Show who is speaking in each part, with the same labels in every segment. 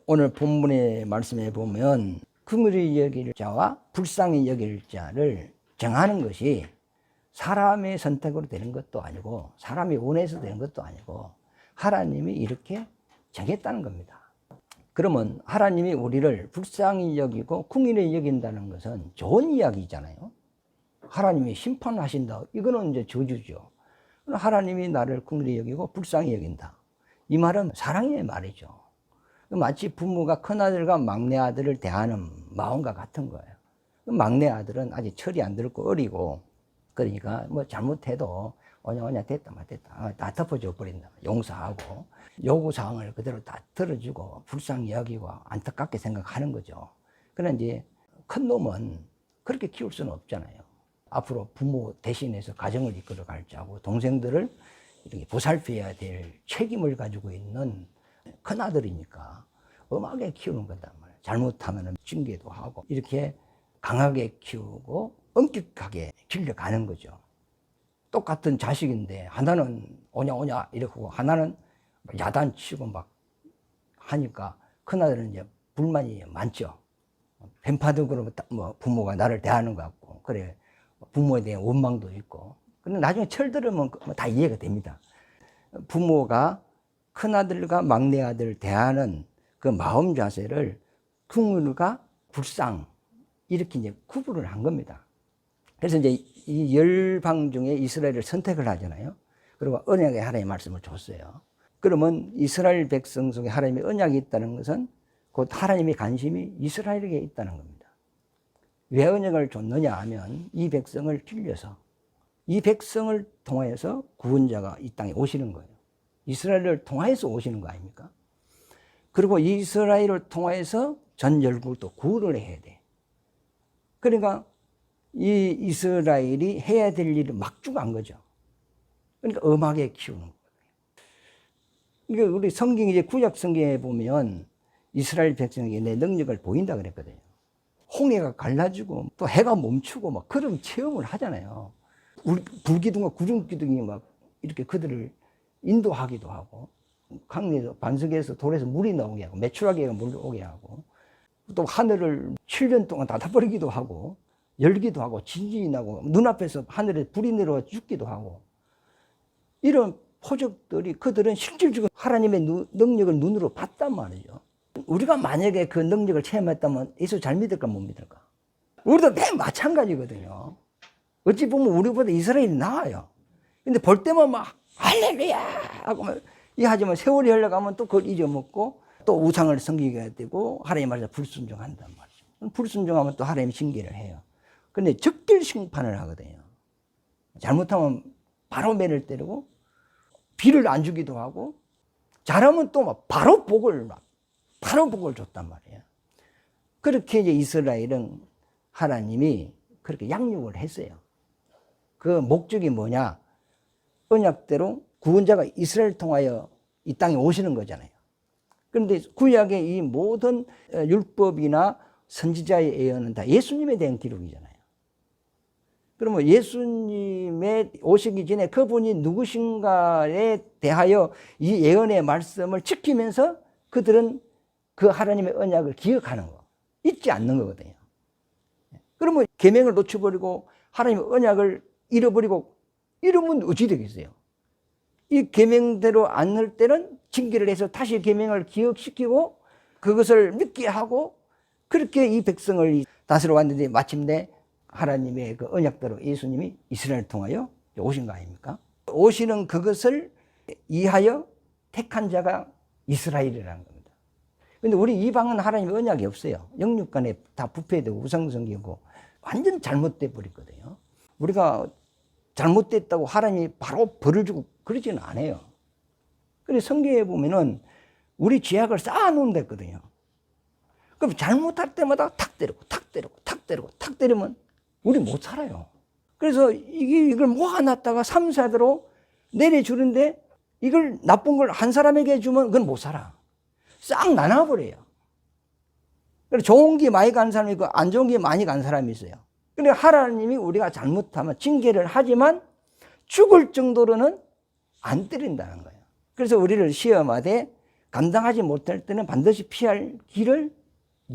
Speaker 1: 오늘 본문의 말씀에 보면 긍휼히 여길 자와 불쌍히 여길 자를 정하는 것이 사람의 선택으로 되는 것도 아니고 사람이 원해서 되는 것도 아니고 하나님이 이렇게 정했다는 겁니다. 그러면 하나님이 우리를 불쌍히 여기고 긍휼히 여긴다는 것은 좋은 이야기잖아요. 하나님이 심판하신다. 이거는 이제 저주죠. 하나님이 나를 긍휼히 여기고 불쌍히 여긴다. 이 말은 사랑의 말이죠. 마치 부모가 큰아들과 막내아들을 대하는 마음과 같은 거예요. 막내아들은 아직 철이 안 들고 어리고, 그러니까 뭐 잘못해도 오냐오냐 됐다 맞됐다 다 덮어줘 버린다. 용서하고 요구사항을 그대로 다 들어주고 불쌍히 여기고 안타깝게 생각하는 거죠. 그러나 이제 큰 놈은 그렇게 키울 수는 없잖아요. 앞으로 부모 대신해서 가정을 이끌어갈 자고 동생들을 이렇게 보살펴야 될 책임을 가지고 있는 큰아들이니까 엄하게 키우는 거단 말이에요. 잘못하면 징계도 하고 이렇게 강하게 키우고 엄격하게 길러가는 거죠. 똑같은 자식인데 하나는 오냐 이러고 하나는 야단치고 막 하니까 큰아들은 이제 불만이 많죠. 뱀파도 그러면 뭐 부모가 나를 대하는 것 같고, 그래 부모에 대한 원망도 있고. 근데 나중에 철 들으면 다 이해가 됩니다. 부모가 큰아들과 막내아들을 대하는 그 마음 자세를 긍휼과 불쌍 이렇게 이제 구분을 한 겁니다. 그래서 이제 이 열방 중에 이스라엘을 선택을 하잖아요. 그리고 언약의 하나님의 말씀을 줬어요. 그러면 이스라엘 백성 속에 하나님의 언약이 있다는 것은 곧 하나님의 관심이 이스라엘에게 있다는 겁니다. 왜 언약을 줬느냐 하면 이 백성을 길려서 이 백성을 통하여서 구원자가 이 땅에 오시는 거예요. 이스라엘을 통하여서 오시는 거 아닙니까? 그리고 이스라엘을 통하여서 전 열국도 구원을 해야 돼. 그러니까 이 이스라엘이 해야 될 일을 막 주고 한 거죠. 그러니까 엄하게 키우는 거예요. 그러니까 우리 성경 이제 구약 성경에 보면 이스라엘 백성에게 내 능력을 보인다 그랬거든요. 홍해가 갈라지고 또 해가 멈추고 막 그런 체험을 하잖아요. 불기둥과 구름기둥이 막 이렇게 그들을 인도하기도 하고, 강에서 반석에서 돌에서 물이 나오게 하고, 메추라기가 물 오게 하고, 또 하늘을 7년 동안 닫아버리기도 하고, 열기도 하고, 진진이 나고, 눈앞에서 하늘에 불이 내려와 죽기도 하고, 이런 표적들이 그들은 실질적으로 하나님의 능력을 눈으로 봤단 말이죠. 우리가 만약에 그 능력을 체험했다면 예수 잘 믿을까 못 믿을까? 우리도 매 마찬가지거든요. 어찌 보면 우리보다 이스라엘이 나아요. 근데 볼 때만 막 할렐루야 하고 막 이 하지만 세월이 흘러가면 또 그걸 잊어먹고 또 우상을 섬기게 되고 하나님 말씀 불순종한단 말이죠. 불순종하면 또 하나님이 징계를 해요. 근데 적길 심판을 하거든요. 잘못하면 바로 매를 때리고 비를 안 주기도 하고, 잘하면 또 막 바로 복을 줬단 말이에요. 그렇게 이제 이스라엘은 하나님이 그렇게 양육을 했어요. 그 목적이 뭐냐? 언약대로 구원자가 이스라엘을 통하여 이 땅에 오시는 거잖아요. 그런데 구약의 이 모든 율법이나 선지자의 예언은 다 예수님에 대한 기록이잖아요. 그러면 예수님의 오시기 전에 그분이 누구신가에 대하여 이 예언의 말씀을 지키면서 그들은 그 하나님의 언약을 기억하는 거, 잊지 않는 거거든요. 그러면 계명을 놓쳐버리고 하나님의 언약을 잃어버리고 이러면 어찌 되겠어요? 이 계명대로 안 할 때는 징계를 해서 다시 계명을 기억시키고 그것을 믿게 하고, 그렇게 이 백성을 다스려 왔는데 마침내 하나님의 그 언약대로 예수님이 이스라엘을 통하여 오신 거 아닙니까? 오시는 그것을 이하여 택한 자가 이스라엘이라는 겁니다. 근데 우리 이방은 하나님의 언약이 없어요. 영육간에 다 부패되고 우상숭배고 완전 잘못돼 버렸거든요. 우리가 잘못됐다고 하나님이 바로 벌을 주고 그러지는 않아요. 그래서 성경에 보면은 우리 죄악을 쌓아놓은 데거든요. 그럼 잘못할 때마다 탁 때리면 우리 못 살아요. 그래서 이걸 모아놨다가 3, 4대로 내려주는데 이걸 나쁜 걸 한 사람에게 주면 그건 못 살아. 싹 나눠버려요. 그래서 좋은 게 많이 간 사람이 있고 안 좋은 게 많이 간 사람이 있어요. 근데 하나님이 우리가 잘못하면 징계를 하지만 죽을 정도로는 안 때린다는 거예요. 그래서 우리를 시험하되 감당하지 못할 때는 반드시 피할 길을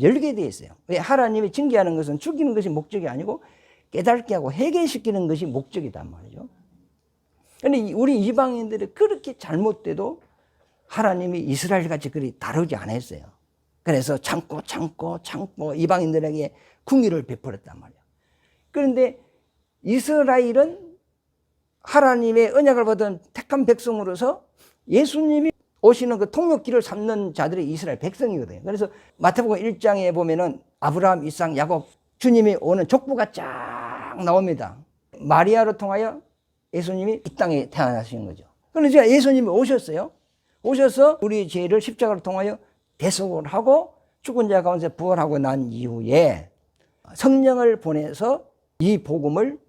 Speaker 1: 열게 되어 있어요. 왜? 하나님이 징계하는 것은 죽이는 것이 목적이 아니고 깨닫게 하고 회개시키는 것이 목적이단 말이죠. 그런데 우리 이방인들이 그렇게 잘못돼도 하나님이 이스라엘같이 그리 다루지 않았어요. 그래서 참고 이방인들에게 긍휼을 베풀었단 말이에요. 그런데 이스라엘은 하나님의 언약을 받은 택한 백성으로서 예수님이 오시는 그 통역길을 삼는 자들이 이스라엘 백성이거든요. 그래서 마태복음 1장에 보면은 아브라함, 이삭, 야곱 주님이 오는 족보가 쫙 나옵니다. 마리아로 통하여 예수님이 이 땅에 태어나신 거죠. 그런데 예수님이 오셨어요. 오셔서 우리 죄를 십자가를 통하여 대속을 하고 죽은 자 가운데 부활하고 난 이후에 성령을 보내서 이 복음을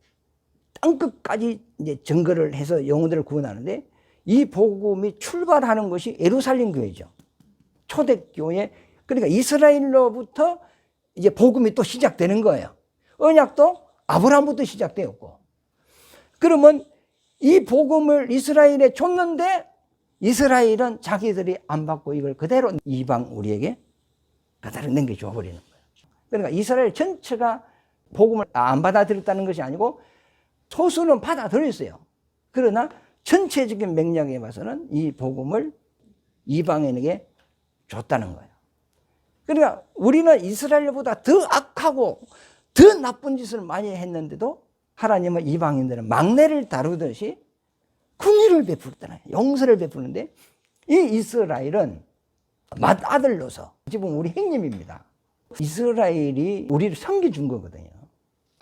Speaker 1: 땅끝까지 이제 증거를 해서 영혼들을 구원하는데, 이 복음이 출발하는 것이 예루살렘 교회죠. 초대교회. 그러니까 이스라엘로부터 이제 복음이 또 시작되는 거예요. 언약도 아브라함부터 시작되었고. 그러면 이 복음을 이스라엘에 줬는데 이스라엘은 자기들이 안 받고 이걸 그대로 이방 우리에게 그대로 넘겨줘 버리는 거예요. 그러니까 이스라엘 전체가 복음을 안 받아들였다는 것이 아니고 소수는 받아들였어요. 그러나 전체적인 맥락에 봐서는 이 복음을 이방인에게 줬다는 거예요. 그러니까 우리는 이스라엘보다 더 악하고 더 나쁜 짓을 많이 했는데도 하나님은 이방인들은 막내를 다루듯이 긍휼을 베풀었잖아요. 용서를 베푸는데, 이 이스라엘은 맏아들로서 지금 우리 형님입니다. 이스라엘이 우리를 섬겨준 거거든요.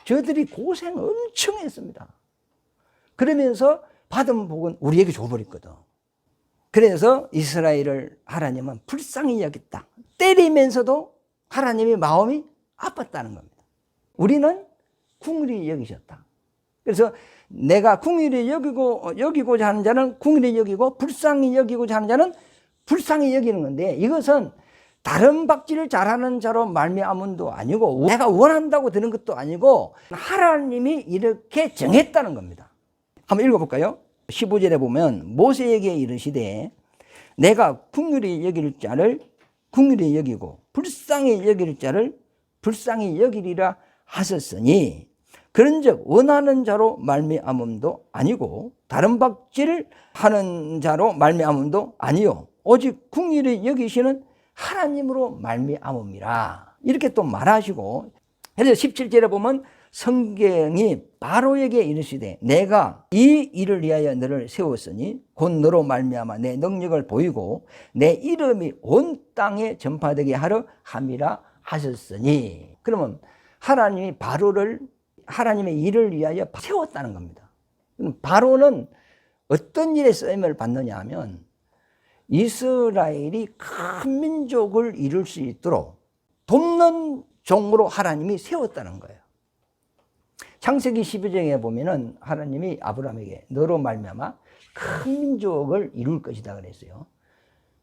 Speaker 1: 저들이 고생 엄청 했습니다. 그러면서 받은 복은 우리에게 줘버렸거든. 그래서 이스라엘을 하나님은 불쌍히 여겼다. 때리면서도 하나님의 마음이 아팠다는 겁니다. 우리는 긍휼히 여기셨다. 그래서 내가 긍휼히 여기고자 하는 자는 긍휼히 여기고 불쌍히 여기고자 하는 자는 불쌍히 여기는 건데, 이것은 다른 박질을 잘하는 자로 말미암음도 아니고 내가 원한다고 되는 것도 아니고 하나님이 이렇게 정했다는 겁니다. 한번 읽어볼까요? 15절에 보면 모세에게 이르시되 내가 긍휼히 여길 자를 긍휼히 여기고 불쌍히 여길 자를 불쌍히 여기리라 하셨으니, 그런즉 원하는 자로 말미암음도 아니고 다른 박질을 하는 자로 말미암음도 아니요 오직 긍휼히 여기시는 하나님으로 말미암음이라, 이렇게 또 말하시고, 그래서 17절에 보면 성경이 바로에게 이르시되 내가 이 일을 위하여 너를 세웠으니 곧 너로 말미암아 내 능력을 보이고 내 이름이 온 땅에 전파되게 하려 함이라 하셨으니. 그러면 하나님이 바로를 하나님의 일을 위하여 세웠다는 겁니다. 바로는 어떤 일에 쓰임을 받느냐 하면 이스라엘이 큰 민족을 이룰 수 있도록 돕는 종으로 하나님이 세웠다는 거예요. 창세기 12장에 보면은 하나님이 아브라함에게 너로 말미암아 큰 민족을 이룰 것이다 그랬어요.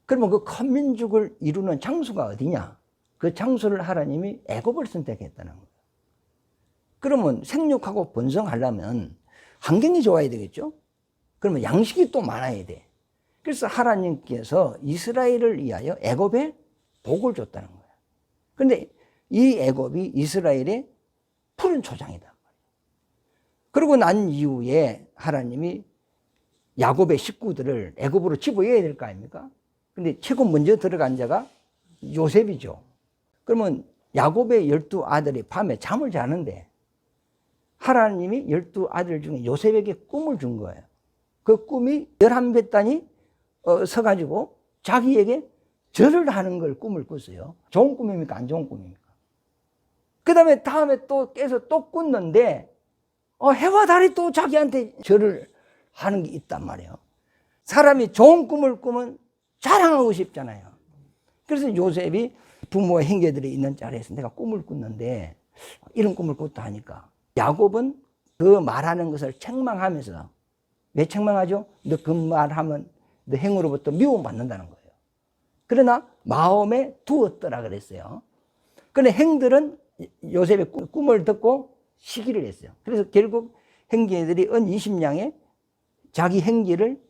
Speaker 1: 그러면 그 큰 민족을 이루는 장소가 어디냐? 그 장소를 하나님이 애굽을 선택했다는 거예요. 그러면 생육하고 번성하려면 환경이 좋아야 되겠죠? 그러면 양식이 또 많아야 돼. 그래서 하나님께서 이스라엘을 위하여 애굽에 복을 줬다는 거예요. 그런데 이 애굽이 이스라엘의 푸른 초장이다. 그러고 난 이후에 하나님이 야곱의 식구들을 애굽으로 집어야 될 거 아닙니까? 근데 최고 먼저 들어간 자가 요셉이죠. 그러면 야곱의 12아들이 밤에 잠을 자는데 하나님이 12아들 중에 요셉에게 꿈을 준 거예요. 그 꿈이 11뱃단이 서가지고 자기에게 절을 하는 걸 꿈을 꿨어요. 좋은 꿈입니까? 안 좋은 꿈입니까? 그 다음에 또 깨서 또 꿨는데 해와 달이 또 자기한테 절을 하는 게 있단 말이에요. 사람이 좋은 꿈을 꾸면 자랑하고 싶잖아요. 그래서 요셉이 부모의 형제들이 있는 자리에서 내가 꿈을 꿨는데 이런 꿈을 꿨다 하니까 야곱은 그 말하는 것을 책망하면서, 왜 책망하죠? 너 그 말하면 너 행으로부터 미움받는다는 거예요. 그러나 마음에 두었더라 그랬어요. 그런데 행들은 요셉의 꿈을 듣고 시기를 했어요. 그래서 결국 형제들이 은 20냥에 자기 형제를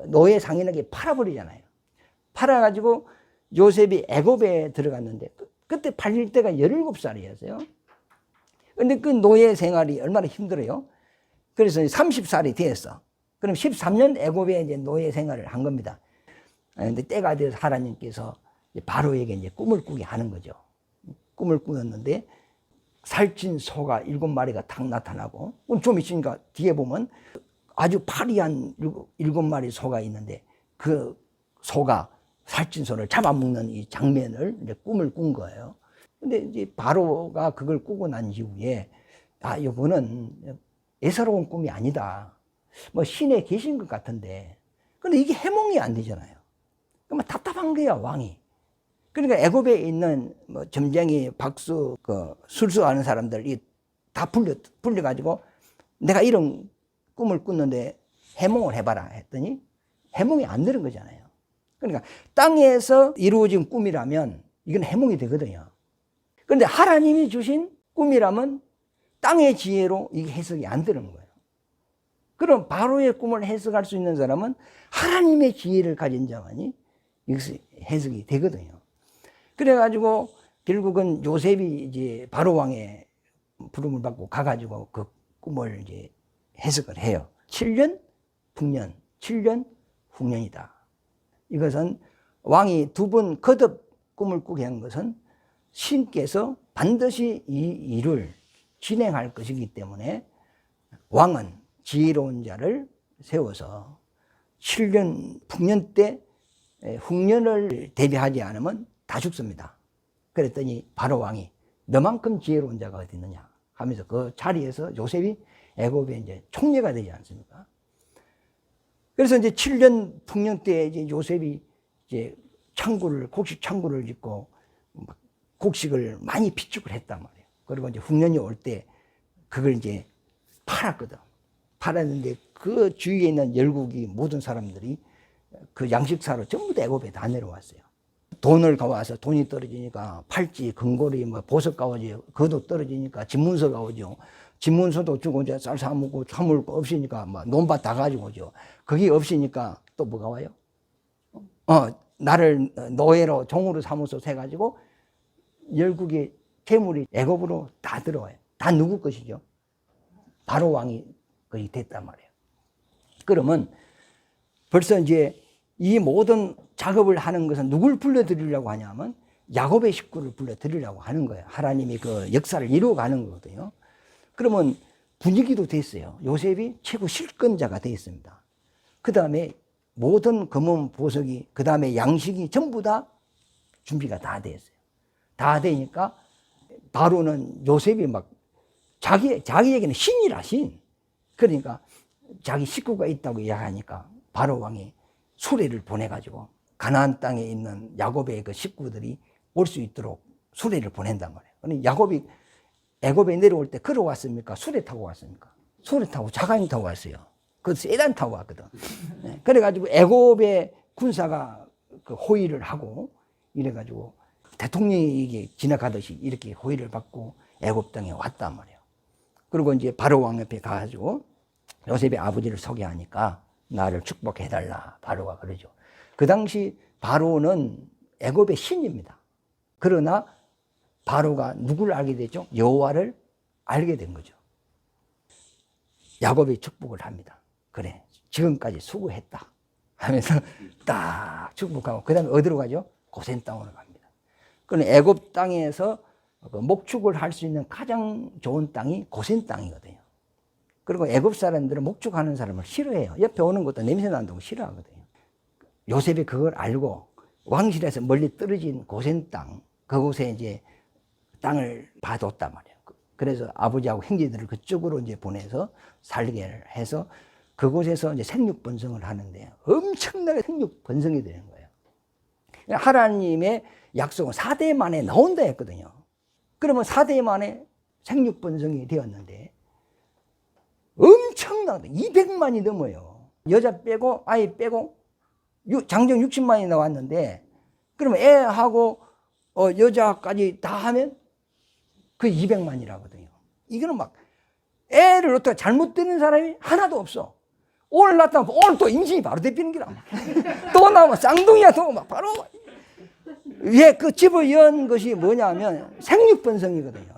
Speaker 1: 노예 상인에게 팔아버리잖아요. 팔아가지고 요셉이 애굽에 들어갔는데 그때 팔릴 때가 17살이었어요. 근데 그 노예 생활이 얼마나 힘들어요. 그래서 30살이 되었어. 그럼 13년 애굽에 이제 노예 생활을 한 겁니다. 근데 때가 돼서 하나님께서 바로에게 이제 꿈을 꾸게 하는 거죠. 꿈을 꾸었는데 살찐 소가 7마리가 탁 나타나고, 좀 있으니까 뒤에 보면 아주 파리한 7마리 소가 있는데 그 소가 살찐 소를 잡아먹는 이 장면을 이제 꿈을 꾼 거예요. 근데 이제 바로가 그걸 꾸고 난 이후에, 이거는 예사로운 꿈이 아니다. 뭐 신에 계신 것 같은데. 근데 이게 해몽이 안 되잖아요. 그러면 답답한 거야, 왕이. 그러니까 애굽에 있는 뭐 점쟁이, 박수, 술수하는 사람들이 다 불려가지고 내가 이런 꿈을 꿨는데 해몽을 해봐라 했더니 해몽이 안 되는 거잖아요. 그러니까 땅에서 이루어진 꿈이라면 이건 해몽이 되거든요. 그런데 하나님이 주신 꿈이라면 땅의 지혜로 이게 해석이 안 되는 거예요. 그럼 바로의 꿈을 해석할 수 있는 사람은 하나님의 지혜를 가진 자만이 이것이 해석이 되거든요. 그래가지고 결국은 요셉이 이제 바로 왕의 부름을 받고 가가지고 그 꿈을 이제 해석을 해요. 7년 풍년, 7년 후년이다. 이것은 왕이 2번 거듭 꿈을 꾸게 한 것은 신께서 반드시 이 일을 진행할 것이기 때문에 왕은 지혜로운 자를 세워서 7년 풍년 때 흉년을 대비하지 않으면 다 죽습니다. 그랬더니 바로 왕이 너만큼 지혜로운 자가 어디 있느냐 하면서 그 자리에서 요셉이 애굽의 이제 총리가 되지 않습니까? 그래서 이제 7년 풍년 때 이제 요셉이 이제 곡식 창고를 짓고 곡식을 많이 비축을 했단 말이에요. 그리고 이제 흉년이 올 때 그걸 이제 팔았거든. 팔았는데 그 주위에 있는 열국이 모든 사람들이 그 양식사로 전부 다 애굽에 다 내려왔어요. 돈을 가와서 돈이 떨어지니까 팔찌, 금고리, 뭐 보석 가오지, 그도 떨어지니까 집문서가 오죠. 집문서도 주고 이제 쌀 사먹고 사물 거 없으니까 막 논밭 다 가지고 오죠. 그게 없으니까 또 뭐가 와요? 나를 노예로 종으로 삼아서 해가지고 열국의 재물이 애굽으로 다 들어와요. 다 누구 것이죠? 바로 왕이 거의 됐단 말이에요. 그러면 벌써 이제 이 모든 작업을 하는 것은 누굴 불러드리려고 하냐면 야곱의 식구를 불러드리려고 하는 거예요. 하나님이 그 역사를 이루어가는 거거든요. 그러면 분위기도 됐어요. 요셉이 최고 실권자가 되었습니다. 그 다음에 모든 금은 보석이, 그 다음에 양식이 전부 다 준비가 다 됐어요. 다 되니까 바로는 요셉이 막 자기에게는 신이라 신. 그러니까 자기 식구가 있다고 이야기하니까 바로 왕이 수레를 보내가지고 가나안 땅에 있는 야곱의 그 식구들이 올 수 있도록 수레를 보낸단 말이에요. 그러니 야곱이 애굽에 내려올 때 걸어왔습니까? 수레 타고 왔습니까? 수레 타고 자가용 타고 왔어요. 그 세단 타고 왔거든. 네. 그래가지고 애굽의 군사가 그 호위를 하고 이래가지고 대통령이 이게 지나가듯이 이렇게 호위를 받고 애굽 땅에 왔단 말이에요. 그리고 이제 바로 왕 옆에 가가지고 요셉의 아버지를 소개하니까 나를 축복해달라 바로가 그러죠. 그 당시 바로는 애굽의 신입니다. 그러나 바로가 누구를 알게 됐죠? 여호와를 알게 된 거죠. 야곱이 축복을 합니다. 그래, 지금까지 수고했다 하면서 딱 축복하고 그 다음에 어디로 가죠? 고센 땅으로 갑니다. 그럼 애굽 땅에서 목축을 할 수 있는 가장 좋은 땅이 고센 땅이거든요. 그리고 애굽 사람들은 목축하는 사람을 싫어해요. 옆에 오는 것도 냄새 난다고 싫어하거든요. 요셉이 그걸 알고 왕실에서 멀리 떨어진 고센 땅, 그곳에 이제 땅을 봐뒀단 말이에요. 그래서 아버지하고 형제들을 그쪽으로 이제 보내서 살게 해서 그곳에서 이제 생육번성을 하는데 엄청나게 생육번성이 되는 거예요. 하나님의 약속은 4대 만에 나온다 했거든요. 그러면 4대 만에 생육번성이 되었는데 엄청나게 200만이 넘어요. 여자 빼고 아이 빼고 장정 60만이 나왔는데 그러면 애하고 여자까지 다 하면 그 200만이라거든요. 이거는 막 애를 어떻게 잘못 되는 사람이 하나도 없어. 오늘 나타나면 오늘 또 임신이 바로 되피는 기라. 또 나오면 쌍둥이야 또 막 바로. 왜 그 집을 연 것이 뭐냐면 생육번성이거든요.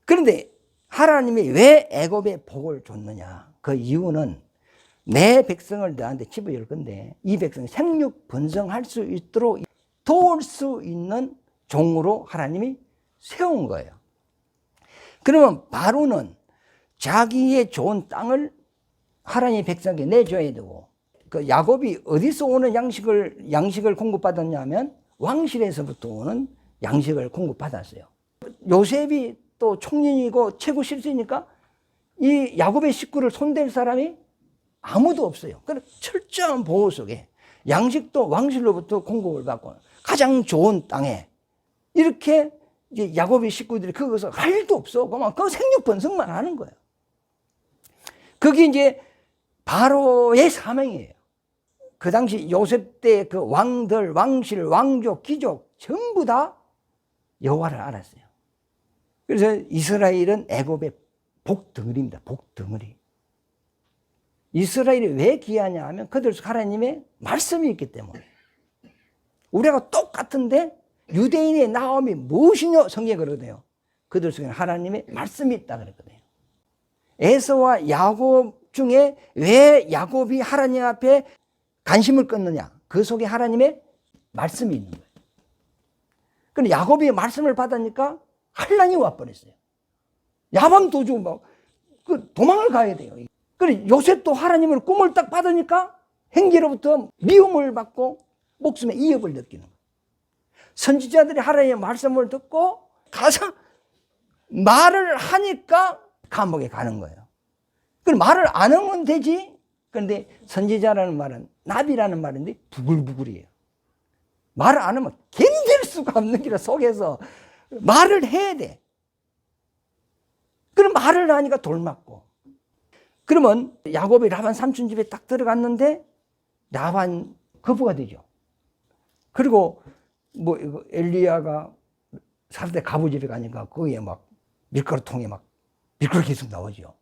Speaker 1: 그런데 하나님이 왜 애굽에 복을 줬느냐? 그 이유는 내 백성을 너한테 집을 열 건데 이 백성이 생육번성할 수 있도록 도울 수 있는 종으로 하나님이 세운 거예요. 그러면 바로는 자기의 좋은 땅을 하나님의 백성에게 내줘야 되고, 그 야곱이 어디서 오는 양식을 공급받았냐면 왕실에서부터 오는 양식을 공급받았어요. 요셉이 또 총리이고 최고 실세니까 이 야곱의 식구를 손댈 사람이 아무도 없어요. 그래서 철저한 보호 속에 양식도 왕실로부터 공급을 받고 가장 좋은 땅에 이렇게 이제 야곱의 식구들이 거기서 할 일도 없어. 그만 그 생육번성만 하는 거예요. 그게 이제 바로의 사명이에요. 그 당시 요셉 때 그 왕들, 왕실, 왕족, 귀족 전부 다 여호와를 알았어요. 그래서 이스라엘은 애굽의 복덩어리입니다. 복덩어리. 이스라엘이 왜 귀하냐 하면 그들 속 하나님의 말씀이 있기 때문에. 우리가 똑같은데 유대인의 나옴이 무엇이냐 성경에 그러거든요. 그들 속에는 하나님의 말씀이 있다 그랬거든요. 에서와 야곱 중에 왜 야곱이 하나님 앞에 관심을 끊느냐? 그 속에 하나님의 말씀이 있는 거예요. 근데 야곱이 말씀을 받으니까 환란이 와버렸어요. 야방 도주 도망을 가야 돼요. 그래 요셉도 하나님을 꿈을 딱 받으니까 형제로부터 미움을 받고 목숨에 위협을 느끼는 거예요. 선지자들이 하나님의 말씀을 듣고 가서 말을 하니까 감옥에 가는 거예요. 그럼 말을 안 하면 되지. 그런데 선지자라는 말은 나비라는 말인데 부글부글이에요. 말을 안 하면 견딜 수가 없는 길 속에서 말을 해야 돼. 그럼 말을 하니까 돌 맞고. 그러면 야곱이 라반 삼촌 집에 딱 들어갔는데 라반 거부가 되죠. 그리고 엘리야가 사르데 가부지를 가니까 거기에 막 밀가루통에 막 밀가루 계속 나오죠.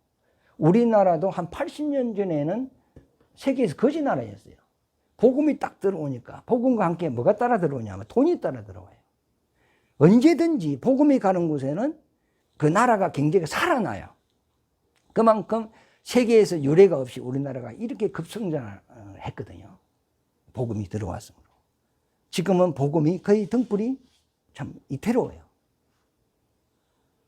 Speaker 1: 우리나라도 한 80년 전에는 세계에서 거지 나라였어요. 복음이 딱 들어오니까 복음과 함께 뭐가 따라 들어오냐면 돈이 따라 들어와요. 언제든지 복음이 가는 곳에는 그 나라가 경제가 살아나요. 그만큼 세계에서 유례가 없이 우리나라가 이렇게 급성장을 했거든요. 복음이 들어왔으므로. 지금은 복음이 거의 등불이 참 이태로워요.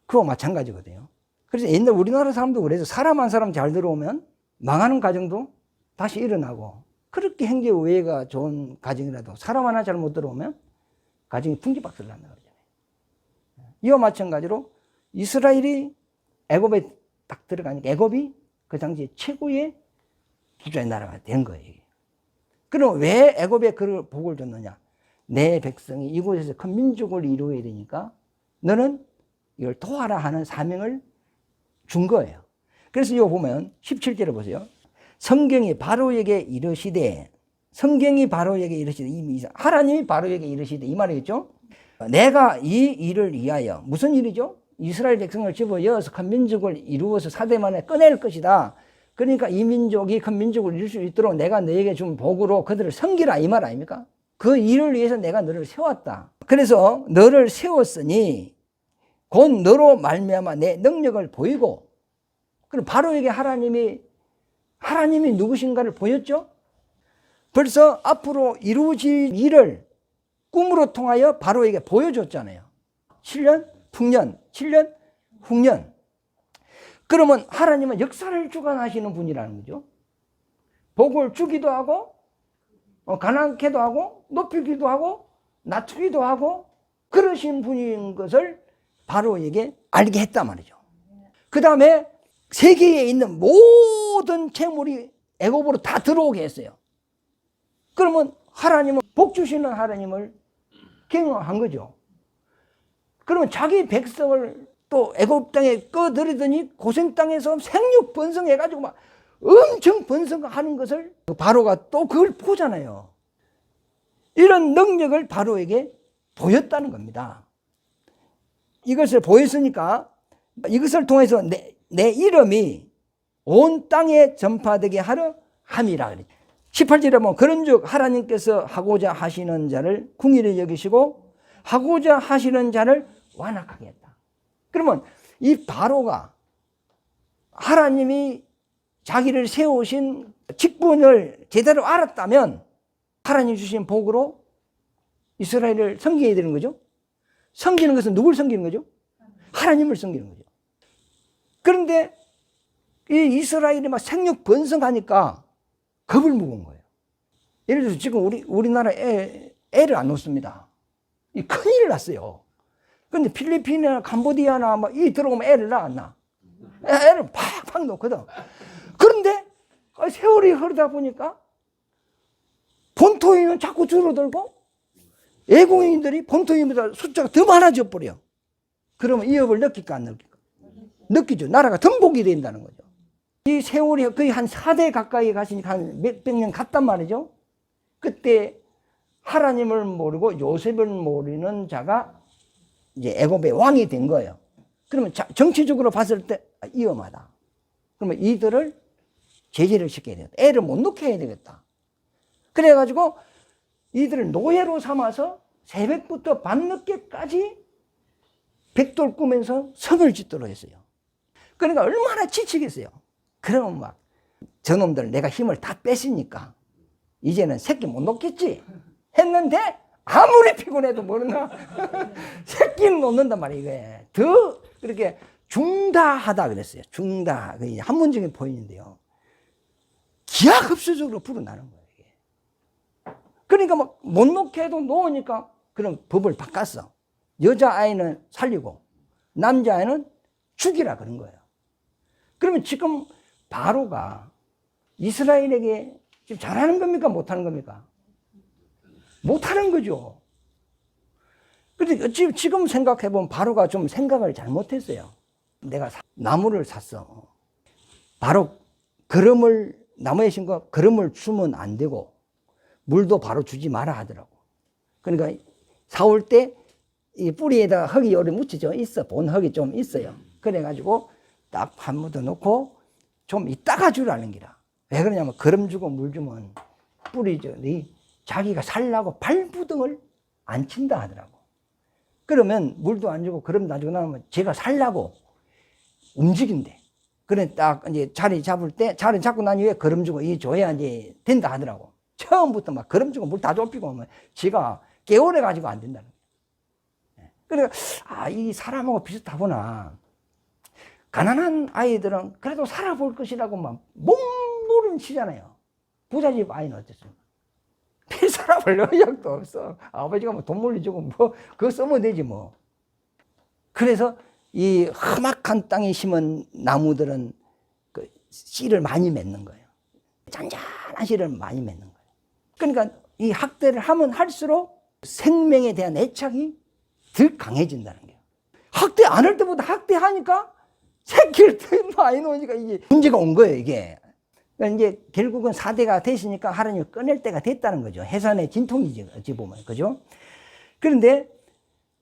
Speaker 1: 그와 마찬가지거든요. 그래서 옛날 우리나라 사람도 그래서 사람 한 사람 잘 들어오면 망하는 가정도 다시 일어나고, 그렇게 행제 우애가 좋은 가정이라도 사람 하나 잘 못 들어오면 가정이 풍지박살 난다 그러잖아요. 이와 마찬가지로 이스라엘이 애굽에 딱 들어가니까 애굽이 그 당시에 최고의 기초의 나라가 된 거예요. 그럼 왜 애굽에 그 복을 줬느냐? 내 백성이 이곳에서 큰 민족을 이루어야 되니까 너는 이걸 도와라 하는 사명을 준 거예요. 그래서 이거 보면 17절에 보세요. 성경이 바로에게 이르시되, 하나님이 바로에게 이르시되 이 말이겠죠. 내가 이 일을 위하여, 무슨 일이죠? 이스라엘 백성을 집어여서 큰 민족을 이루어서 사대 만에 꺼낼 것이다. 그러니까 이 민족이 큰 민족을 이룰 수 있도록 내가 너에게 준 복으로 그들을 섬기라 이 말 아닙니까? 그 일을 위해서 내가 너를 세웠다. 그래서 너를 세웠으니 곧 너로 말미암아 내 능력을 보이고, 그럼 바로에게 하나님이 누구신가를 보였죠? 벌써 앞으로 이루어질 일을 꿈으로 통하여 바로에게 보여줬잖아요. 7년, 풍년, 7년, 흉년. 그러면 하나님은 역사를 주관하시는 분이라는 거죠. 복을 주기도 하고, 가난케도 하고, 높이기도 하고, 낮추기도 하고, 그러신 분인 것을 바로에게 알게 했단 말이죠. 그 다음에 세계에 있는 모든 재물이 애굽으로 다 들어오게 했어요. 그러면 하나님은 복 주시는 하나님을 경험한 거죠. 그러면 자기 백성을 또 애굽 땅에 꺼들이더니 고생 땅에서 생육 번성해가지고 막 엄청 번성하는 것을 바로가 또 그걸 보잖아요. 이런 능력을 바로에게 보였다는 겁니다. 이것을 보였으니까 이것을 통해서 내 이름이 온 땅에 전파되게 하러 함이라 그랬죠. 18절에 보면 그런즉 하나님께서 하고자 하시는 자를 궁일히 여기시고 하고자 하시는 자를 완악하게 했다. 그러면 이 바로가 하나님이 자기를 세우신 직분을 제대로 알았다면 하나님 주신 복으로 이스라엘을 섬겨야 되는 거죠. 섬기는 것은 누굴 섬기는 거죠? 하나님을 섬기는 거죠. 그런데 이 이스라엘이 막 생육 번성하니까 겁을 먹은 거예요. 예를 들어서 지금 우리나라 애를 안 놓습니다. 이 큰일을 났어요. 근데 필리핀이나 캄보디아나 막 이 들어오면 애를 낳아 안 낳아? 애를 팍팍 놓거든. 그런데 세월이 흐르다 보니까 본토인은 자꾸 줄어들고 외국인들이 본토인보다 숫자가 더 많아져 버려. 그러면 위협을 느낄까 안 느낄까? 느끼죠. 나라가 등복이 된다는 거죠. 이 세월이 거의 한 4대 가까이 가시니까 한 몇백 년 갔단 말이죠. 그때 하나님을 모르고 요셉을 모르는 자가 이제 애굽의 왕이 된 거예요. 그러면 정치적으로 봤을 때 위험하다. 그러면 이들을 제재를 시켜야 되겠다. 애를 못 놓게 해야 되겠다. 그래가지고 이들을 노예로 삼아서 새벽부터 밤늦게까지 벽돌 꾸면서 성을 짓도록 했어요. 그러니까 얼마나 지치겠어요. 그러면 막 저놈들 내가 힘을 다 뺐으니까 이제는 새끼 못 놓겠지 했는데 아무리 피곤해도 모르나 새끼는 놓는단 말이에요. 이게 더 그렇게 중다하다 그랬어요. 중다. 한문적인 표현인데요. 기하급수적으로 불어나는 거예요. 이게. 그러니까 막 못 놓게 해도 놓으니까 그런 법을 바꿨어. 여자아이는 살리고 남자아이는 죽이라 그런 거예요. 그러면 지금 바로가 이스라엘에게 지금 잘하는 겁니까? 못하는 겁니까? 못하는 거죠. 근데 지금 생각해보면 바로가 좀 생각을 잘못했어요. 내가 나무를 샀어. 바로 나무에 심고 거름을 주면 안 되고 물도 바로 주지 마라 하더라고. 그러니까 사올 때 이 뿌리에다 흙이 요리 묻히죠. 있어. 본 흙이 좀 있어요. 그래가지고 딱 한 묻어 놓고 좀 이따가 주라는 기라. 왜 그러냐면 거름 주고 물 주면 뿌리들이 자기가 살라고 발부등을 안 친다 하더라고. 그러면 물도 안 주고 거름도 안 주고 나면 제가 살라고 움직인대. 그래 딱 이제 자리 잡을 때 자리 잡고 난 이후에 거름 주고 이 줘야 이제 된다 하더라고. 처음부터 막 거름 주고 물 다 좁히고 하면 지가 깨어래 가지고 안 된다는 거예요. 그러니까 이 사람하고 비슷하구나. 가난한 아이들은 그래도 살아볼 것이라고 막 몸부림 치잖아요. 부잣집 아이는 어땠습니까? 살아볼 의욕도 없어. 아버지가 뭐 돈 물려주고 뭐 그거 쓰면 되지 뭐. 그래서 이 험악한 땅에 심은 나무들은 그 씨를 많이 맺는 거예요. 잔잔한 씨를 많이 맺는 거예요. 그러니까 이 학대를 하면 할수록 생명에 대한 애착이 더 강해진다는 거예요. 학대 안 할 때보다 학대하니까 새끼를 더 많이 놓으니까 이게 문제가 온 거예요, 이게. 그러니까 이제 결국은 4대가 되시니까 하나님을 꺼낼 때가 됐다는 거죠. 해산의 진통이지, 어찌 보면. 그죠? 그런데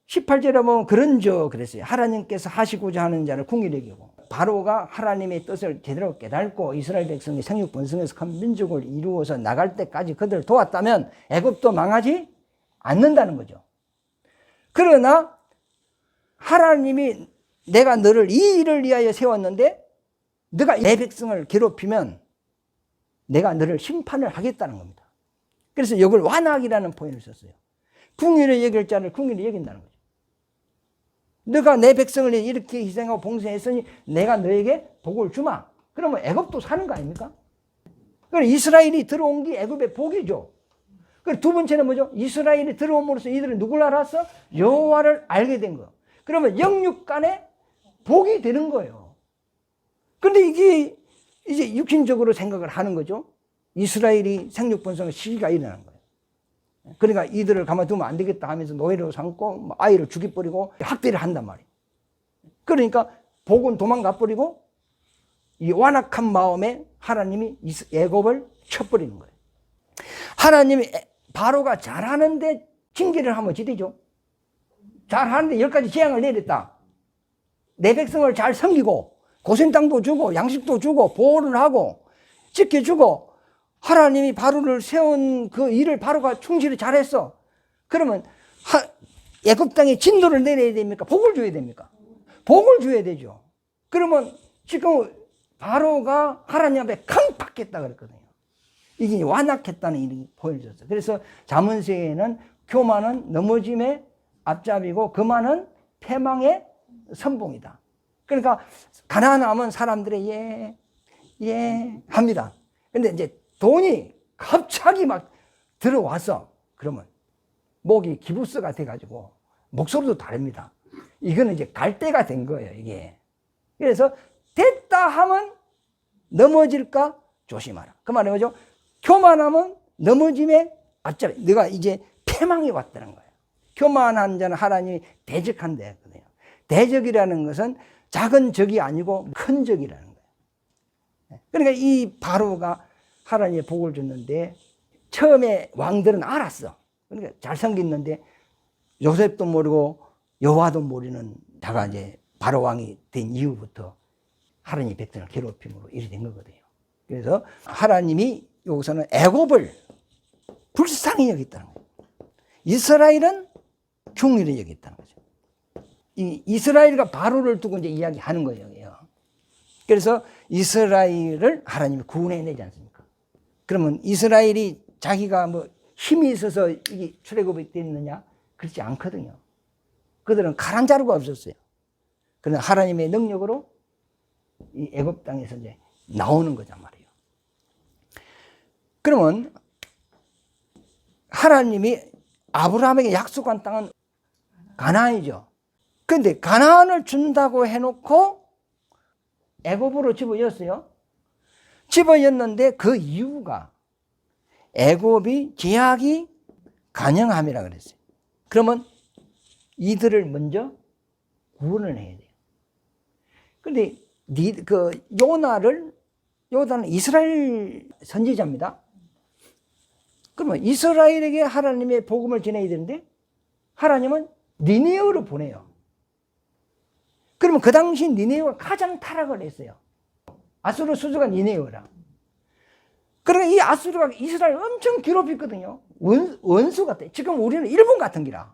Speaker 1: 18절에 보면 그런저 그랬어요. 하나님께서 하시고자 하는 자를 궁일히 여기고 바로가 하나님의 뜻을 제대로 깨닫고 이스라엘 백성이 생육 번성해서 큰 민족을 이루어서 나갈 때까지 그들을 도왔다면 애굽도 망하지 않는다는 거죠. 그러나 하나님이 내가 너를 이 일을 위하여 세웠는데 너가 내 백성을 괴롭히면 내가 너를 심판을 하겠다는 겁니다. 그래서 이걸 완악이라는 표현을 썼어요. 궁일히 여길 자를 궁일히 여긴다는 거죠. 너가 내 백성을 이렇게 희생하고 봉쇄했으니 내가 너에게 복을 주마. 그러면 애굽도 사는 거 아닙니까? 그럼 이스라엘이 들어온 게 애굽의 복이죠. 그리고 두 번째는 뭐죠? 이스라엘이 들어옴으로써 이들은 누굴 알았어? 여호와를 알게 된 거. 그러면 영육간에 복이 되는 거예요. 그런데 이게 이제 육신적으로 생각을 하는 거죠. 이스라엘이 생육번성의 시기가 일어나는 거예요. 그러니까 이들을 가만두면 안 되겠다 하면서 노예로 삼고 아이를 죽여버리고 학대를 한단 말이에요. 그러니까 복은 도망가 버리고 이 완악한 마음에 하나님이 애굽을 쳐버리는 거예요. 하나님이 바로가 잘하는데 징계를 하면 지대죠. 잘하는데 10가지 재앙을 내렸다. 내 백성을 잘 섬기고 고생 땅도 주고 양식도 주고 보호를 하고 지켜주고 하나님이 바로를 세운 그 일을 바로가 충실히 잘했어. 그러면 애굽 땅에 진도를 내려야 됩니까? 복을 줘야 됩니까? 복을 줘야 되죠. 그러면 지금 바로가 하나님 앞에 강팍했다 그랬거든요. 이게 완악했다는 일이 보여졌어요. 그래서 잠언서에는 교만은 넘어짐의 앞잡이고 거만은 패망의 선봉이다. 그러니까 가난하면 사람들이 예 합니다. 근데 이제 돈이 갑자기 막 들어와서 그러면 목이 기부스가 돼가지고 목소리도 다릅니다. 이거는 이제 갈대가 된 거예요, 이게. 그래서 됐다 하면 넘어질까 조심하라. 그 말은 뭐죠? 교만하면 넘어짐에 앞잡이. 네가 이제 패망이 왔다는 거예요. 교만한 자는 하나님이 대적한다 했거든요. 대적이라는 것은 작은 적이 아니고 큰 적이라는 거예요. 그러니까 이 바로가 하나님의 복을 줬는데 처음에 왕들은 알았어. 그러니까 잘생겼는데 요셉도 모르고 여호와도 모르는 자가 이제 바로 왕이 된 이후부터 하나님의 백성을 괴롭힘으로 이렇게 된 거거든요. 그래서 하나님이 여기서는 애굽을 불쌍히 여겼다는 거예요. 이스라엘은 긍휼히 여겼다는 거죠. 이 이스라엘과 바로를 두고 이제 이야기하는 거예요. 그래서 이스라엘을 하나님이 구원해내지 않습니까? 그러면 이스라엘이 자기가 뭐 힘이 있어서 이게 출애굽이 됐느냐? 그렇지 않거든요. 그들은 가란 자루가 없었어요. 그러나 하나님의 능력으로 이 애굽 땅에서 이제 나오는 거란 말이에요. 그러면 하나님이 아브라함에게 약속한 땅은 가나안이죠. 그런데 가나안을 준다고 해놓고 애굽으로 집어였어요. 집어였는데 그 이유가 애굽이 제약이 간영함이라 그랬어요. 그러면 이들을 먼저 구원을 해야 돼요. 그런데 요나는 이스라엘 선지자입니다. 그러면 이스라엘에게 하나님의 복음을 전해야 되는데 하나님은 니네어로 보내요. 그러면 그 당시 니네어가 가장 타락을 했어요. 아수르 수주가 니네어라. 그러니까 이 아수르가 이스라엘 엄청 괴롭혔거든요. 원수 같아. 지금 우리는 일본 같은 기라.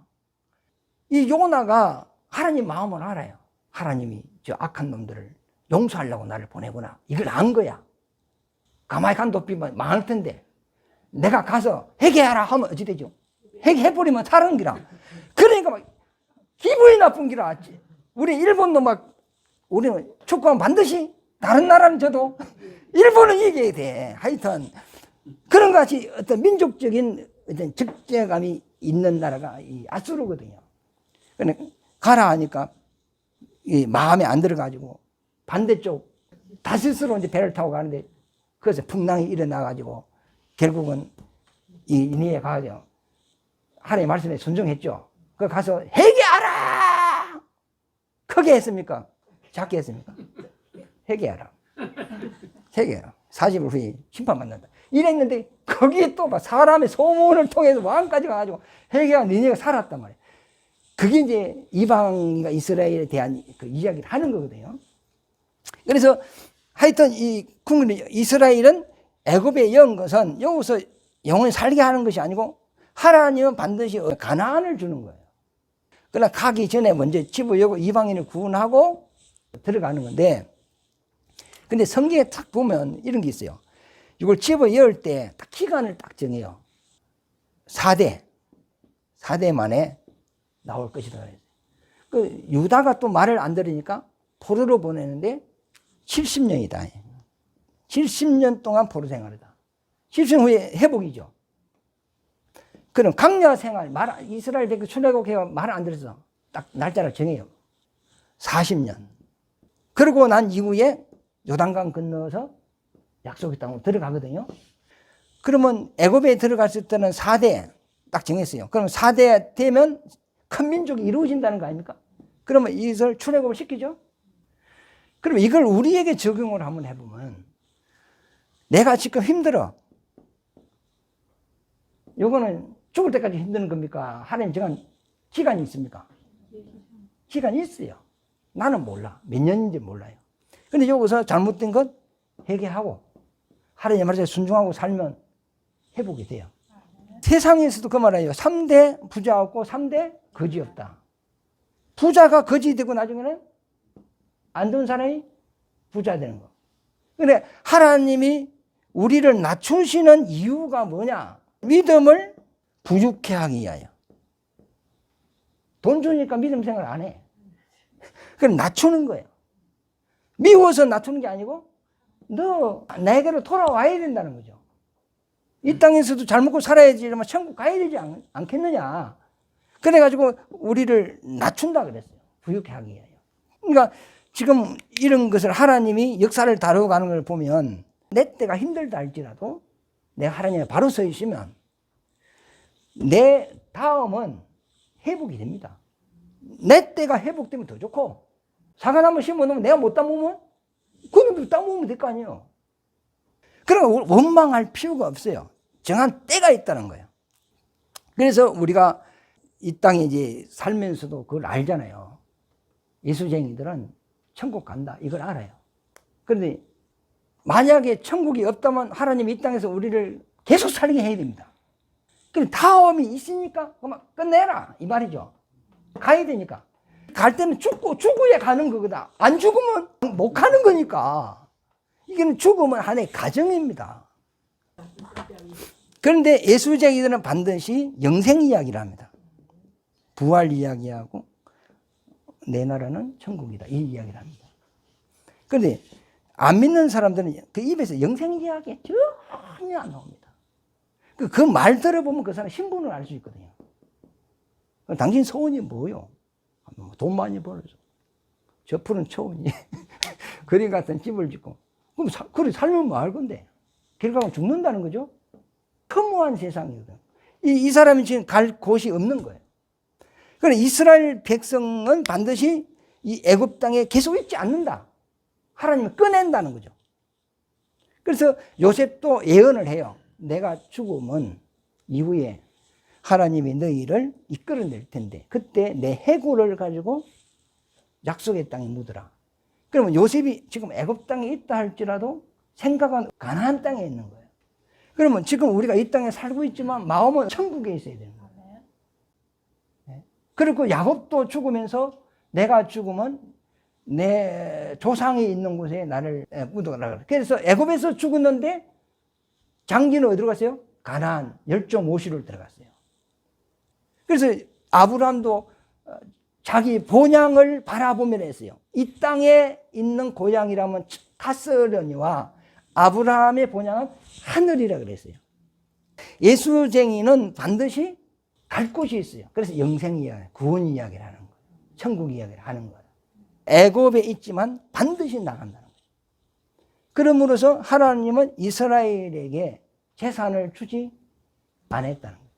Speaker 1: 이 요나가 하나님 마음을 알아요. 하나님이 저 악한 놈들을 용서하려고 나를 보내구나. 이걸 안 거야. 가만히 간도피면 망할 텐데 내가 가서 회개하라 하면 어찌 되죠? 회개해버리면 사는 기라. 그러니까 막 기분이 나쁜 기라. 우리 일본도 막 우리는 축구하면 반드시 다른 나라는 져도 일본은 이겨야 돼. 하여튼 그런 것이 어떤 민족적인 어떤 적재감이 있는 나라가 이 아수르거든요. 그러니까 가라 하니까 이 마음에 안 들어가지고 반대쪽 다시스로 이제 배를 타고 가는데 그래서 풍랑이 일어나가지고 결국은 이 니네에 가죠. 하나님의 말씀에 순종했죠. 그 가서 회개하라! 크게 했습니까? 작게 했습니까? 회개하라. 회개하라. 40일 후에 심판받는다. 이랬는데 거기에 또 막 사람의 소문을 통해서 왕까지 가가지고 회개한 니네가 살았단 말이에요. 그게 이제 이방인과 이스라엘에 대한 그 이야기를 하는 거거든요. 그래서 하여튼 이 이스라엘은 애굽에 연 것은 여기서 영원히 살게 하는 것이 아니고 하나님은 반드시 가나안을 주는 거예요. 그러나 가기 전에 먼저 집어여고 이방인을 구원하고 들어가는 건데, 근데 성경에 딱 보면 이런 게 있어요. 이걸 집어여을 때 딱 기간을 딱 정해요. 4대 만에 나올 것이다. 그 유다가 또 말을 안 들으니까 포로로 보내는데 70년이다. 70년 동안 포로 생활이다. 70년 후에 회복이죠. 그럼 강야 생활, 이스라엘 백성 출애굽해서 말 안 들어서 딱 날짜를 정해요. 40년. 그러고 난 이후에 요단강 건너서 약속의 땅으로 들어가거든요. 그러면 애굽에 들어갔을 때는 4대 딱 정했어요. 그럼 4대 되면 큰 민족이 이루어진다는 거 아닙니까? 그러면 이것을 출애굽을 시키죠. 그럼 이걸 우리에게 적용을 한번 해보면 내가 지금 힘들어. 요거는 죽을 때까지 힘드는 겁니까? 하나님 정한 기간이 있습니까? 기간이 있어요. 나는 몰라. 몇 년인지 몰라요. 근데 여기서 잘못된 건 회개하고 하나님 말씀에 순종하고 살면 회복이 돼요. 세상에서도 그 말이에요. 3대 부자 없고 3대 거지 없다. 부자가 거지 되고 나중에는 안 좋은 사람이 부자 되는 거. 근데 하나님이 우리를 낮추시는 이유가 뭐냐? 믿음을 부유케 하기 위하여. 돈 주니까 믿음 생활 안 해. 그럼 낮추는 거예요. 미워서 낮추는 게 아니고 너 내게로 돌아와야 된다는 거죠. 이 땅에서도 잘 먹고 살아야지 이러면 천국 가야 되지 않겠느냐. 그래가지고 우리를 낮춘다 그랬어요. 부유케 하기 위하여. 그러니까 지금 이런 것을 하나님이 역사를 다루어가는 걸 보면 내 때가 힘들다 할지라도 내가 하나님에 바로 서 있으면 내 다음은 회복이 됩니다. 내 때가 회복되면 더 좋고 사과 한번 심어놓으면 내가 못 따먹으면 그놈도 따먹으면 될 거 아니에요. 그러니까 원망할 필요가 없어요. 정한 때가 있다는 거예요. 그래서 우리가 이 땅에 이제 살면서도 그걸 알잖아요. 예수쟁이들은 천국 간다. 이걸 알아요. 그런데 만약에 천국이 없다면 하나님이 이 땅에서 우리를 계속 살게 해야 됩니다. 그럼 다음이 있으니까 그만 끝내라. 이 말이죠. 가야 되니까. 갈 때는 죽어야 가는 거거든. 안 죽으면 못 가는 거니까. 이게는 죽으면 하나의 가정입니다. 그런데 예수쟁이들은 반드시 영생 이야기를 합니다. 부활 이야기하고 내 나라는 천국이다. 이 이야기를 합니다. 그런데 안 믿는 사람들은 그 입에서 영생 이야기 전혀 안 나옵니다. 그 말 들어보면 그 사람 신분을 알 수 있거든요. 당신 소원이 뭐요? 돈 많이 벌어서. 저 푸른 초원이 그림 같은 집을 짓고. 그럼 그래 살면 뭐 할 건데? 결과는 죽는다는 거죠. 허무한 세상이거든. 이 사람이 지금 갈 곳이 없는 거예요. 그래 이스라엘 백성은 반드시 이 애굽 땅에 계속 있지 않는다. 하나님을 꺼낸다는 거죠. 그래서 요셉도 예언을 해요. 내가 죽으면 이후에 하나님이 너희를 이끌어낼 텐데 그때 내 해골을 가지고 약속의 땅에 묻으라. 그러면 요셉이 지금 애굽 땅에 있다 할지라도 생각은 가나안 땅에 있는 거예요. 그러면 지금 우리가 이 땅에 살고 있지만 마음은 천국에 있어야 되는 거예요. 네. 그리고 야곱도 죽으면서 내가 죽으면 내 조상이 있는 곳에 나를 묻어라. 그래서 애굽에서 죽었는데 장기는 어디로 갔어요? 가나안 열조 모시로 들어갔어요. 그래서 아브라함도 자기 본향을 바라보면 했어요. 이 땅에 있는 고향이라면 카스르니와 아브라함의 본향은 하늘이라 그랬어요. 예수쟁이는 반드시 갈 곳이 있어요. 그래서 영생 이야기, 구원 이야기를 하는 거예요. 천국 이야기를 하는 거예요. 애굽에 있지만 반드시 나간다는 거예요. 그러므로서 하나님은 이스라엘에게 재산을 주지 않았다는 거예요.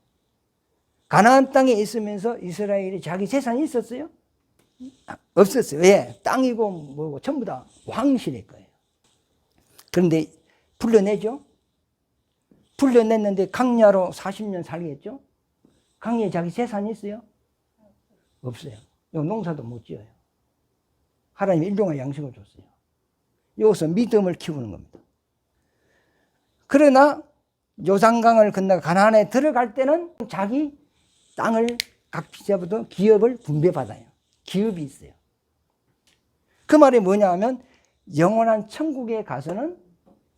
Speaker 1: 가나안 땅에 있으면서 이스라엘이 자기 재산이 있었어요? 없었어요. 왜? 땅이고 뭐고 전부 다 황실일 거예요. 그런데 불러내죠. 불러냈는데 강야로 40년 살겠죠. 강야에 자기 재산이 있어요? 없어요. 농사도 못 지어요. 하나님이 일용할 양식을 줬어요. 여기서 믿음을 키우는 겁니다. 그러나 요단강을 건너 가나안에 들어갈 때는 자기 땅을 각 피자부터 기업을 분배받아요. 기업이 있어요. 그 말이 뭐냐 하면 영원한 천국에 가서는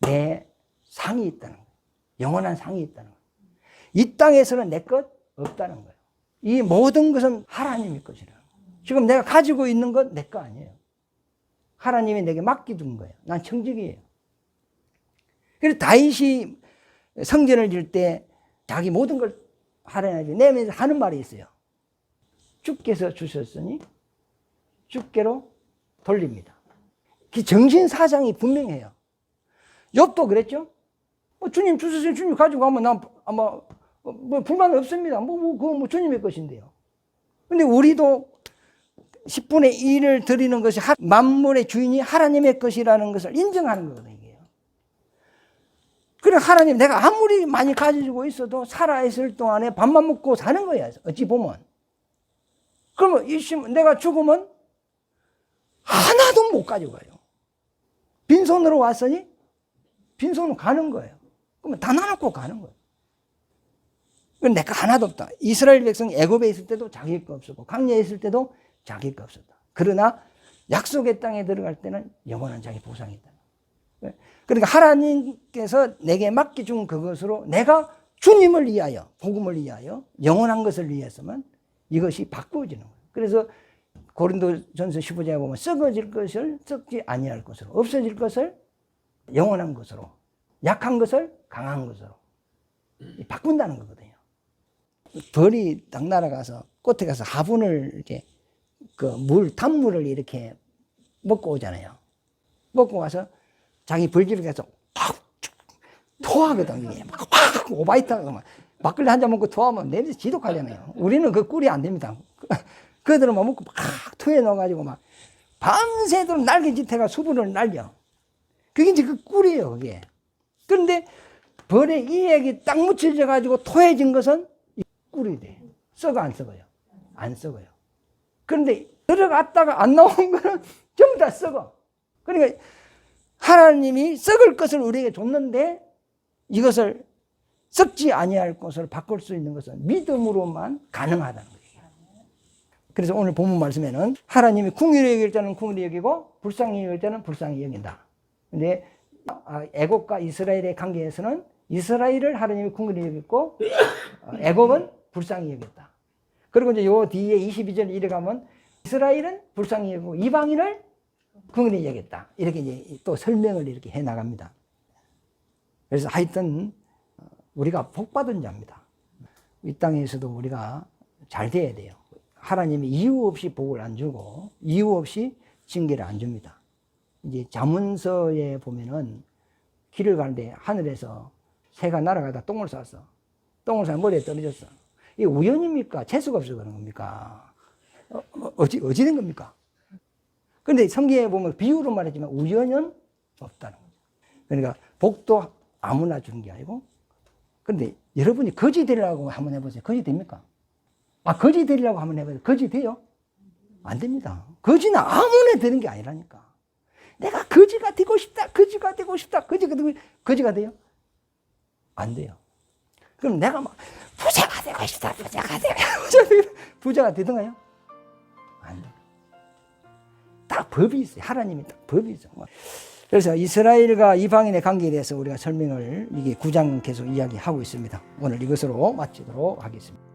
Speaker 1: 내 상이 있다는 거예요. 영원한 상이 있다는 거예요. 이 땅에서는 내 것 없다는 거예요. 이 모든 것은 하나님의 것이라는 거예요. 지금 내가 가지고 있는 건 내 거 아니에요. 하나님이 내게 맡겨둔 거예요. 난 청직이에요. 그래서 다윗이 성전을 질 때 자기 모든 걸 하나님께 내면서 하는 말이 있어요. 주께서 주셨으니 주께로 돌립니다. 그 정신사상이 분명해요. 욥도 그랬죠? 주님 주셨으니 주님 가지고 가면 난 아마 불만 없습니다. 그거 주님의 것인데요. 근데 우리도 10분의 1을 드리는 것이 만물의 주인이 하나님의 것이라는 것을 인정하는 거거든요. 그래, 하나님, 내가 아무리 많이 가지고 있어도 살아있을 동안에 밥만 먹고 사는 거야. 어찌 보면. 그러면 내가 죽으면 하나도 못 가지고 가요. 빈손으로 왔으니 빈손으로 가는 거예요. 그러면 다 나눠고 가는 거예요. 그럼 내가 하나도 없다. 이스라엘 백성 애굽에 있을 때도 자기 거 없었고 광야에 있을 때도 자기 거 없었다. 그러나 약속의 땅에 들어갈 때는 영원한 자기 보상이 있다. 그러니까 하나님께서 내게 맡겨준 그것으로 내가 주님을 위하여, 복음을 위하여, 영원한 것을 위해서만 이것이 바꾸어지는 거예요. 그래서 고린도전서 15장에 보면 썩어질 것을 썩지 아니할 것으로, 없어질 것을 영원한 것으로, 약한 것을 강한 것으로 바꾼다는 거거든요. 벌이 딱 날아가서 꽃에 가서 화분을 이렇게 단물을 이렇게 먹고 오잖아요. 먹고 와서 자기 벌집에 가서 토하거든. 이게 막 오바이트하고 막걸리 한 잔 먹고 토하면 냄새 지독하잖아요. 우리는 그 꿀이 안 됩니다. 그들은 막 먹고 막 토해 넣어가지고 막 밤새도록 날개짓해가 수분을 날려. 그게 이제 그 꿀이에요, 그게. 그런데 벌에 이 액이 딱 묻혀져 가지고 토해진 것은 꿀이 돼. 썩어 안 썩어요? 안 썩어요. 그런데 들어갔다가 안 나온 거는 전부 다 썩어. 그러니까 하나님이 썩을 것을 우리에게 줬는데 이것을 썩지 아니할 것을 바꿀 수 있는 것은 믿음으로만 가능하다는 거예요. 그래서 오늘 본문 말씀에는 하나님이 궁휼히 여길 때는 궁휼히 여기고 불쌍히 여길 때는 불쌍히 여긴다. 근데 애굽과 이스라엘의 관계에서는 이스라엘을 하나님이 궁휼히 여겼고 애굽은 불쌍히 여겼다. 그리고 이제 요 뒤에 22절 이래 가면 이스라엘은 불쌍히 여기고 이방인을 궁휼히 여겼다. 이렇게 이제 또 설명을 이렇게 해 나갑니다. 그래서 하여튼 우리가 복받은 자입니다. 이 땅에서도 우리가 잘 돼야 돼요. 하나님이 이유 없이 복을 안 주고 이유 없이 징계를 안 줍니다. 이제 잠언서에 보면은 길을 가는데 하늘에서 새가 날아가다 똥을 쌌어. 똥을 싸서 머리에 떨어졌어. 이게 우연입니까? 재수가 없어서 그런 겁니까? 어찌 된 겁니까? 근데 성경에 보면 비유로 말했지만 우연은 없다는 거죠. 그러니까 복도 아무나 주는 게 아니고, 근데 여러분이 거지 되려고 한번 해보세요. 거지 됩니까? 거지 되려고 한번 해보세요. 거지 돼요? 안 됩니다. 거지는 아무나 되는 게 아니라니까. 내가 거지가 되고 싶다, 거지가 되고 싶다, 거지가 돼요? 안 돼요. 그럼 내가 막 부자가 되고 싶다, 부자가 되던가요? 안 돼요. 딱 법이 있어요. 하나님이 딱 법이 있어요. 그래서 이스라엘과 이방인의 관계에 대해서 우리가 설명을 이게 9장 계속 이야기하고 있습니다. 오늘 이것으로 마치도록 하겠습니다.